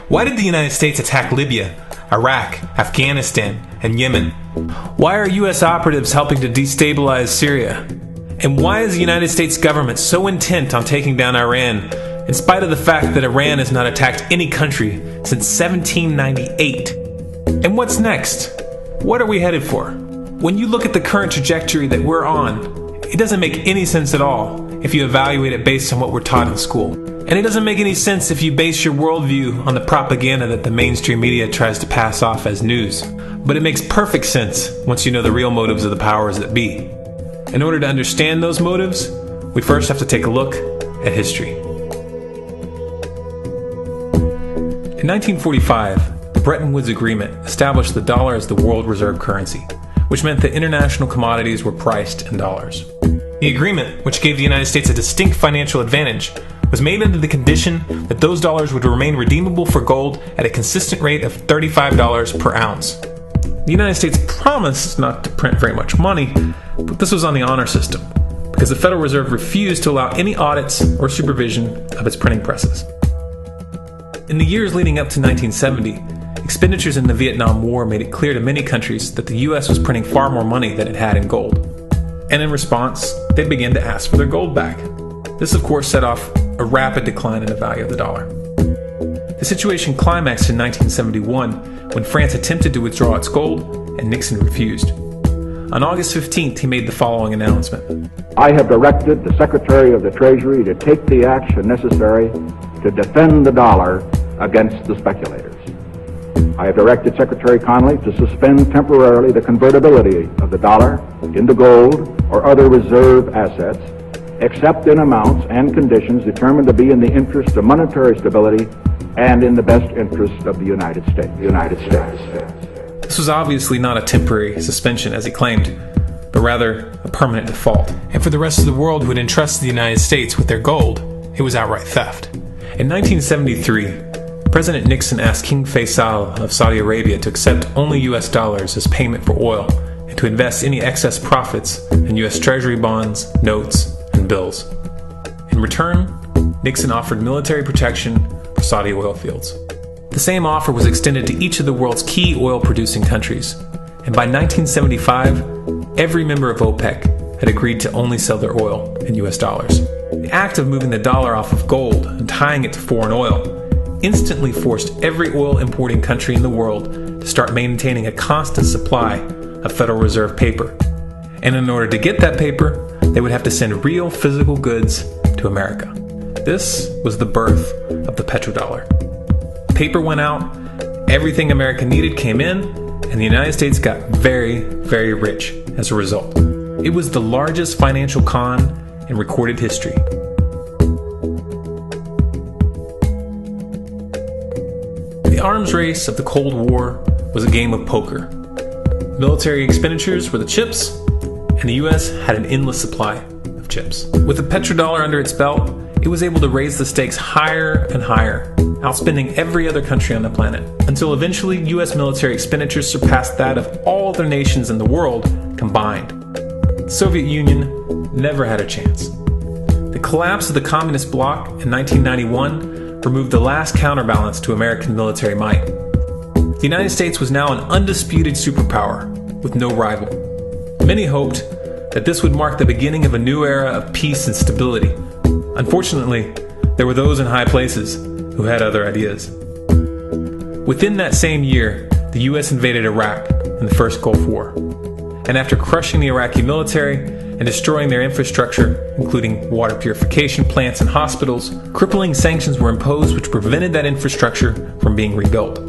Why did the United States attack Libya, Iraq, Afghanistan, and Yemen? Why are U.S. operatives helping to destabilize Syria? And why is the United States government so intent on taking down Iran, in spite of the fact that Iran has not attacked any country since 1798? And what's next? What are we headed for? When you look at the current trajectory that we're on, it doesn't make any sense at all if you evaluate it based on what we're taught in school. And it doesn't make any sense if you base your worldview on the propaganda that the mainstream media tries to pass off as news. But it makes perfect sense once you know the real motives of the powers that be. In order to understand those motives, we first have to take a look at history. In 1945, the Bretton Woods Agreement established the dollar as the world reserve currency, which meant that international commodities were priced in dollars. The agreement, which gave the United States a distinct financial advantage, was made under the condition that those dollars would remain redeemable for gold at a consistent rate of $35 per ounce. The United States promised not to print very much money, but this was on the honor system, because the Federal Reserve refused to allow any audits or supervision of its printing presses. In the years leading up to 1970, expenditures in the Vietnam War made it clear to many countries that the U.S. was printing far more money than it had in gold. And in response, they began to ask for their gold back. This, of course, set off a rapid decline in the value of the dollar. The situation climaxed in 1971 when France attempted to withdraw its gold and Nixon refused. On August 15th, he made the following announcement. I have directed the Secretary of the Treasury to take the action necessary to defend the dollar against the speculators. I have directed Secretary Connally to suspend temporarily the convertibility of the dollar into gold or other reserve assets, except in amounts and conditions determined to be in the interest of monetary stability and in the best interest of the United States. This was obviously not a temporary suspension, as he claimed, but rather a permanent default. And for the rest of the world who had entrusted the United States with their gold, it was outright theft. In 1973, President Nixon asked King Faisal of Saudi Arabia to accept only U.S. dollars as payment for oil and to invest any excess profits in U.S. Treasury bonds, notes, and bills. In return, Nixon offered military protection for Saudi oil fields. The same offer was extended to each of the world's key oil-producing countries, and by 1975, every member of OPEC had agreed to only sell their oil in U.S. dollars. The act of moving the dollar off of gold and tying it to foreign oil instantly forced every oil-importing country in the world to start maintaining a constant supply of Federal Reserve paper. And in order to get that paper, they would have to send real physical goods to America. This was the birth of the petrodollar. Paper went out, everything America needed came in, and the United States got very, very rich as a result. It was the largest financial con in recorded history. The arms race of the Cold War was a game of poker. Military expenditures were the chips, and the U.S. had an endless supply of chips. With the petrodollar under its belt, it was able to raise the stakes higher and higher, outspending every other country on the planet, until eventually U.S. military expenditures surpassed that of all other nations in the world combined. The Soviet Union never had a chance. The collapse of the communist bloc in 1991 removed the last counterbalance to American military might. The United States was now an undisputed superpower with no rival. Many hoped that this would mark the beginning of a new era of peace and stability. Unfortunately, there were those in high places who had other ideas. Within that same year, the U.S. invaded Iraq in the first Gulf War. And after crushing the Iraqi military and destroying their infrastructure, including water purification plants and hospitals, crippling sanctions were imposed which prevented that infrastructure from being rebuilt.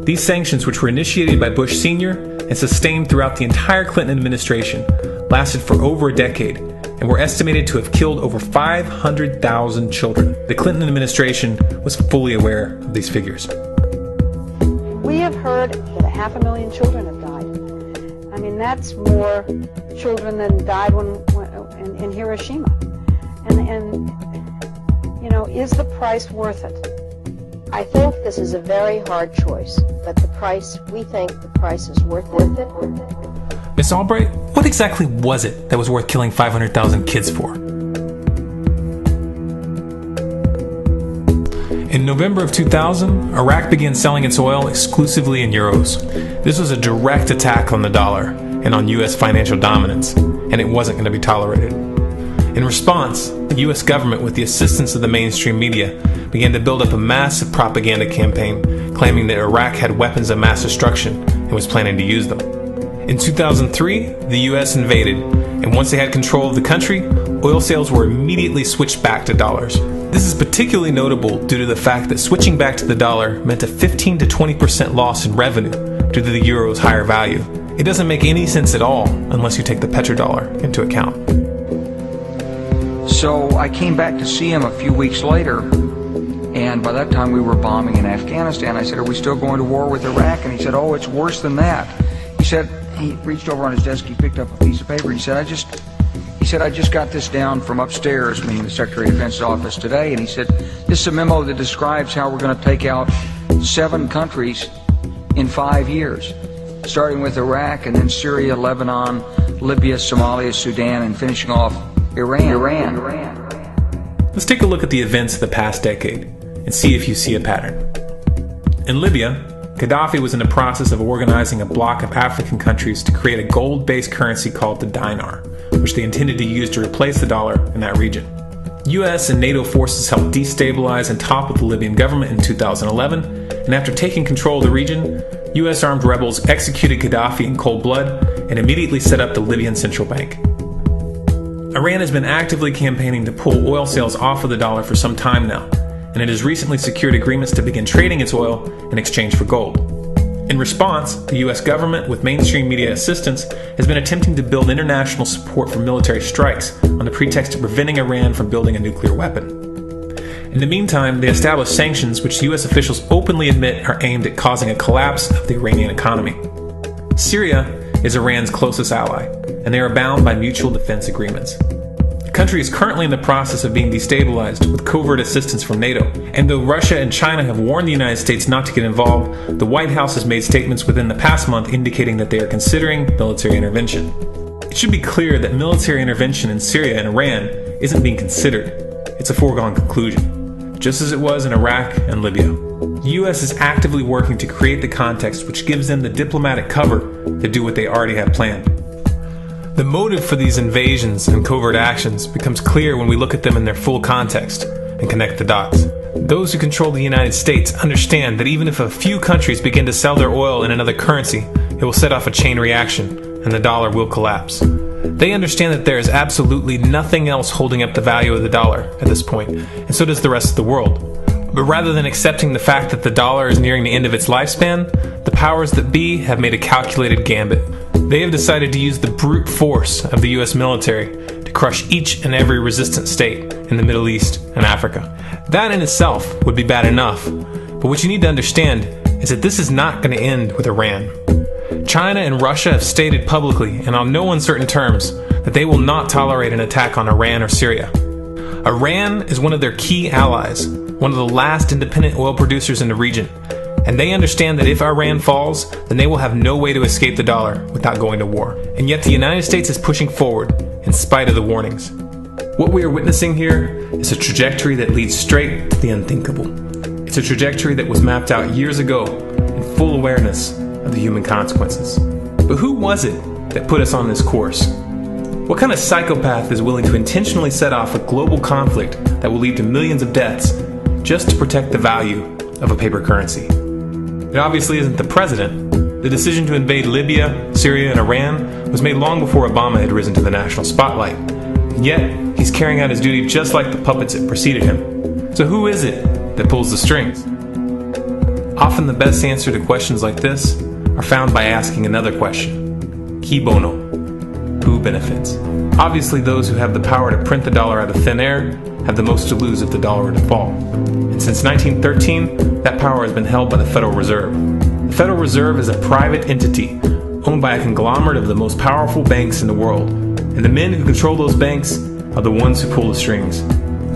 These sanctions, which were initiated by Bush Sr. and sustained throughout the entire Clinton administration, lasted for over a decade and were estimated to have killed over 500,000 children. The Clinton administration was fully aware of these figures. We have heard that 500,000 children have died. I mean, that's more children than died in Hiroshima. And you know, is the price worth it? I think this is a very hard choice, but we think the price is worth it. Miss Albright, what exactly was it that was worth killing 500,000 kids for? In November of 2000, Iraq began selling its oil exclusively in euros. This was a direct attack on the dollar and on U.S. financial dominance, and it wasn't going to be tolerated. In response, the U.S. government, with the assistance of the mainstream media, began to build up a massive propaganda campaign claiming that Iraq had weapons of mass destruction and was planning to use them. In 2003, the U.S. invaded, and once they had control of the country, oil sales were immediately switched back to dollars. This is particularly notable due to the fact that switching back to the dollar meant a 15 to 20% loss in revenue due to the euro's higher value. It doesn't make any sense at all unless you take the petrodollar into account. So I came back to see him a few weeks later, and by that time we were bombing in Afghanistan. I said, "Are we still going to war with Iraq?" And he said, "Oh, it's worse than that." He reached over on his desk, he picked up a piece of paper, he said, I just got this down from upstairs, meaning the Secretary of Defense's office today, and he said, "This is a memo that describes how we're going to take out 7 countries in 5 years, starting with Iraq, and then Syria, Lebanon, Libya, Somalia, Sudan, and finishing off Iran. Let's take a look at the events of the past decade and see if you see a pattern. In Libya, Gaddafi was in the process of organizing a bloc of African countries to create a gold-based currency called the dinar, which they intended to use to replace the dollar in that region. US and NATO forces helped destabilize and topple the Libyan government in 2011, and after taking control of the region, US armed rebels executed Gaddafi in cold blood and immediately set up the Libyan central bank. Iran has been actively campaigning to pull oil sales off of the dollar for some time now, and it has recently secured agreements to begin trading its oil in exchange for gold. In response, the US government, with mainstream media assistance, has been attempting to build international support for military strikes on the pretext of preventing Iran from building a nuclear weapon. In the meantime, they established sanctions which US officials openly admit are aimed at causing a collapse of the Iranian economy. Syria is Iran's closest ally, and they are bound by mutual defense agreements. The country is currently in the process of being destabilized with covert assistance from NATO, and though Russia and China have warned the United States not to get involved, the White House has made statements within the past month indicating that they are considering military intervention. It should be clear that military intervention in Syria and Iran isn't being considered. It's a foregone conclusion, just as it was in Iraq and Libya. The U.S. is actively working to create the context which gives them the diplomatic cover to do what they already have planned. The motive for these invasions and covert actions becomes clear when we look at them in their full context and connect the dots. Those who control the United States understand that even if a few countries begin to sell their oil in another currency, it will set off a chain reaction and the dollar will collapse. They understand that there is absolutely nothing else holding up the value of the dollar at this point, and so does the rest of the world. But rather than accepting the fact that the dollar is nearing the end of its lifespan, the powers that be have made a calculated gambit. They have decided to use the brute force of the US military to crush each and every resistant state in the Middle East and Africa. That in itself would be bad enough, but what you need to understand is that this is not going to end with Iran. China and Russia have stated publicly and on no uncertain terms that they will not tolerate an attack on Iran or Syria. Iran is one of their key allies, one of the last independent oil producers in the region, and they understand that if Iran falls, then they will have no way to escape the dollar without going to war. And yet the United States is pushing forward in spite of the warnings. What we are witnessing here is a trajectory that leads straight to the unthinkable. It's a trajectory that was mapped out years ago in full awareness of the human consequences. But who was it that put us on this course? What kind of psychopath is willing to intentionally set off a global conflict that will lead to millions of deaths just to protect the value of a paper currency? It obviously isn't the president. The decision to invade Libya, Syria, and Iran was made long before Obama had risen to the national spotlight. And yet, he's carrying out his duty just like the puppets that preceded him. So who is it that pulls the strings? Often the best answer to questions like this are found by asking another question. Qui bono? Who benefits? Obviously, those who have the power to print the dollar out of thin air have the most to lose if the dollar were to fall. And since 1913, that power has been held by the Federal Reserve. The Federal Reserve is a private entity owned by a conglomerate of the most powerful banks in the world. And the men who control those banks are the ones who pull the strings.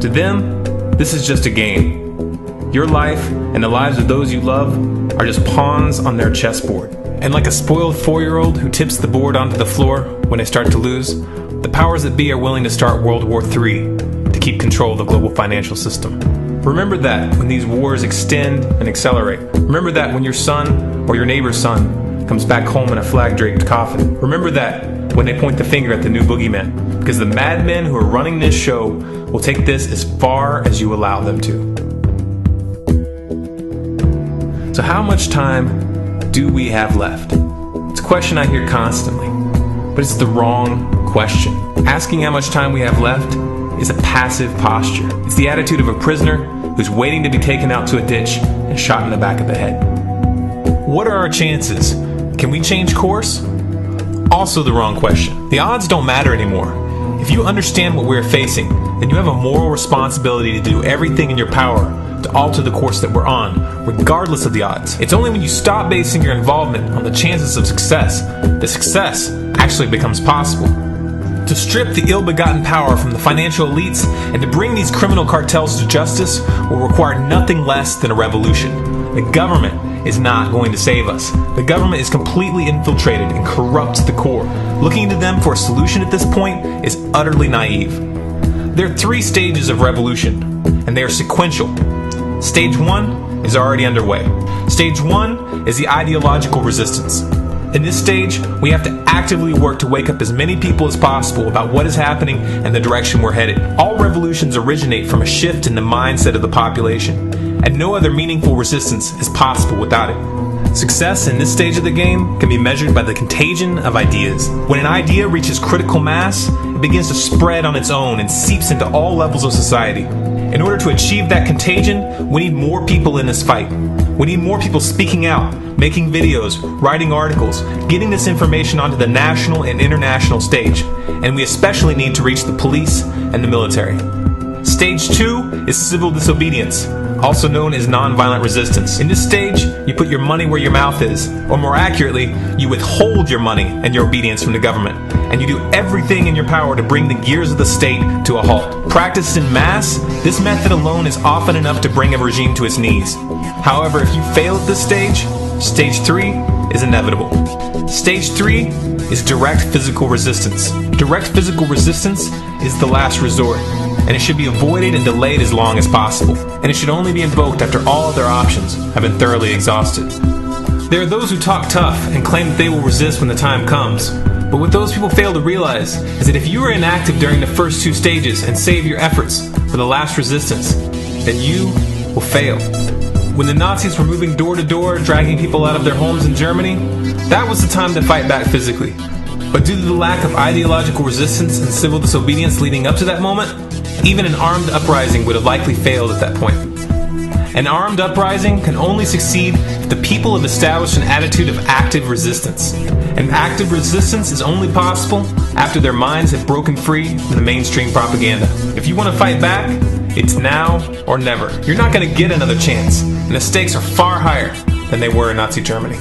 To them, this is just a game. Your life and the lives of those you love are just pawns on their chessboard. And like a spoiled 4-year-old who tips the board onto the floor when they start to lose, the powers that be are willing to start World War III to keep control of the global financial system. Remember that when these wars extend and accelerate. Remember that when your son or your neighbor's son comes back home in a flag-draped coffin. Remember that when they point the finger at the new boogeyman. Because the madmen who are running this show will take this as far as you allow them to. So how much time do we have left? It's a question I hear constantly, but it's the wrong question. Asking how much time we have left is a passive posture. It's the attitude of a prisoner who's waiting to be taken out to a ditch and shot in the back of the head. What are our chances? Can we change course? Also the wrong question. The odds don't matter anymore. If you understand what we're facing, then you have a moral responsibility to do everything in your power to alter the course that we're on, regardless of the odds. It's only when you stop basing your involvement on the chances of success that success actually becomes possible. To strip the ill-begotten power from the financial elites and to bring these criminal cartels to justice will require nothing less than a revolution. The government is not going to save us. The government is completely infiltrated and corrupt to the core. Looking to them for a solution at this point is utterly naive. There are 3 stages of revolution, and they are sequential. Stage 1 is already underway. Stage 1 is the ideological resistance. In this stage, we have to actively work to wake up as many people as possible about what is happening and the direction we're headed. All revolutions originate from a shift in the mindset of the population, and no other meaningful resistance is possible without it. Success in this stage of the game can be measured by the contagion of ideas. When an idea reaches critical mass, it begins to spread on its own and seeps into all levels of society. In order to achieve that contagion, we need more people in this fight. We need more people speaking out, making videos, writing articles, getting this information onto the national and international stage. And we especially need to reach the police and the military. Stage 2 is civil disobedience, also known as nonviolent resistance. In this stage, you put your money where your mouth is, or more accurately, you withhold your money and your obedience from the government, and you do everything in your power to bring the gears of the state to a halt. Practiced in mass, this method alone is often enough to bring a regime to its knees. However, if you fail at this stage, Stage 3 is inevitable. Stage 3 is direct physical resistance. Direct physical resistance is the last resort, and it should be avoided and delayed as long as possible. And it should only be invoked after all other options have been thoroughly exhausted. There are those who talk tough and claim that they will resist when the time comes. But what those people fail to realize is that if you are inactive during the first 2 stages and save your efforts for the last resistance, then you will fail. When the Nazis were moving door to door, dragging people out of their homes in Germany, that was the time to fight back physically. But due to the lack of ideological resistance and civil disobedience leading up to that moment, even an armed uprising would have likely failed at that point. An armed uprising can only succeed if the people have established an attitude of active resistance. And active resistance is only possible after their minds have broken free from the mainstream propaganda. If you want to fight back, it's now or never. You're not going to get another chance, and the stakes are far higher than they were in Nazi Germany.